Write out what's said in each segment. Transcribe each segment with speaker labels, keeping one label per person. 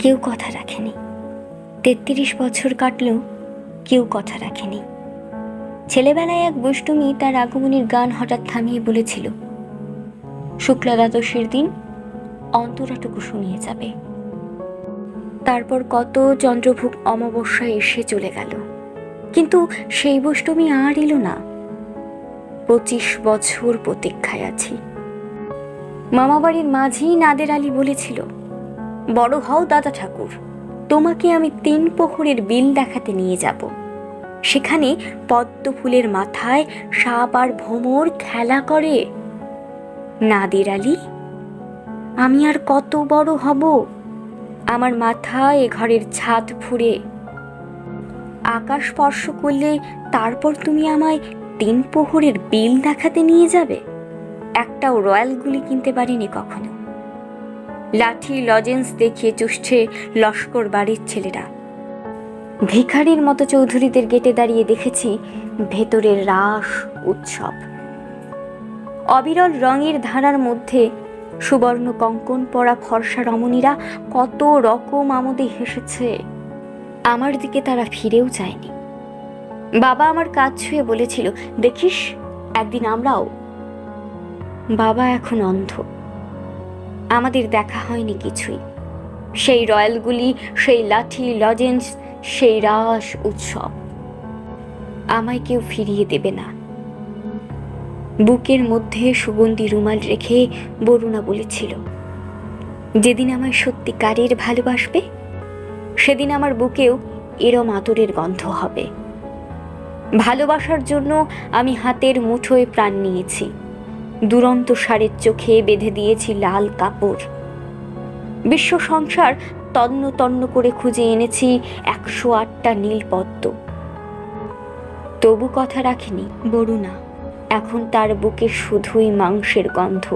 Speaker 1: কেউ কথা রাখেনি। ৩৩ বছর কাটলেও কেউ কথা রাখেনি। ছেলেবেলায় এক বৈষ্ণবী তার আগমনীর গান হঠাৎ থামিয়ে বলেছিল, শুক্লা দ্বাদশীর দিন অন্তরাটুকু শুনিয়ে যাবে। তারপর কত চন্দ্রভোগ অমাবস্যায় এসে চলে গেল, কিন্তু সেই বৈষ্ণবী আর এলো না। ২৫ বছর প্রতীক্ষায় আছি। মামাবাড়ির মাঝি নাদের আলী বলেছিল, বড় হও দাদা ঠাকুর, তোমাকে আমি ৩ প্রহরের বিল দেখাতে নিয়ে যাব। সেখানে পদ্ম ফুলের মাথায় সাপ আর ভোমর খেলা করে। নাদের আলী, আমি আর কত বড় হব? আমার মাথা এ ঘরের ছাদ ফুঁড়ে আকাশ স্পর্শ করলে তারপর তুমি আমায় ৩ প্রহরের বিল দেখাতে নিয়ে যাবে? একটাও রয়্যাল গুলি কিনতে পারিনি কখনো। লাঠি লজেন্স দেখিয়ে চুষছে লস্কর বাড়ির ছেলেরা। ভিখারির মতো চৌধুরীদের গেটে দাঁড়িয়ে দেখেছি ভেতরের রাস উৎসব। অবিরল রঙের ধারার মধ্যে সুবর্ণ কঙ্কন পরা ফর্সা রমণীরা কত রকম আমোদে হেসেছে। আমার দিকে তারা ফিরেও যায়নি। বাবা আমার কাজ ছুঁয়ে বলেছিল, দেখিস একদিন আমরাও। বাবা এখন অন্ধ। আমাদের দেখা হয়নি কিছুই। সেই রয়্যালগুলি, সেই লাঠি লজেন্স, সেই রাস উৎসব আমায় কেউ ফিরিয়ে দেবে না। বুকের মধ্যে সুগন্ধি রুমাল রেখে বরুণা বলেছিল, যেদিন আমায় সত্যিকারের ভালোবাসবে সেদিন আমার বুকেও এরম আদরের গন্ধ হবে। ভালোবাসার জন্য আমি হাতের মুঠোয় প্রাণ নিয়েছি। দুরন্ত ষাঁড়ের চোখে বেঁধে দিয়েছি লাল কাপড়। বিশ্ব সংসার তন্ন তন্ন করে খুঁজে এনেছি ১০৮টা নীল পদ্ম। তবু কথা রাখিনি বরুণা। এখন তার বুকে শুধুই মাংসের গন্ধ।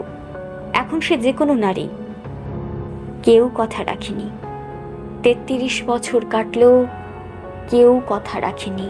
Speaker 1: এখন সে যে কোনো নারী। কেউ কথা রাখেনি। ৩৩ বছর কাটলেও কেউ কথা রাখেনি।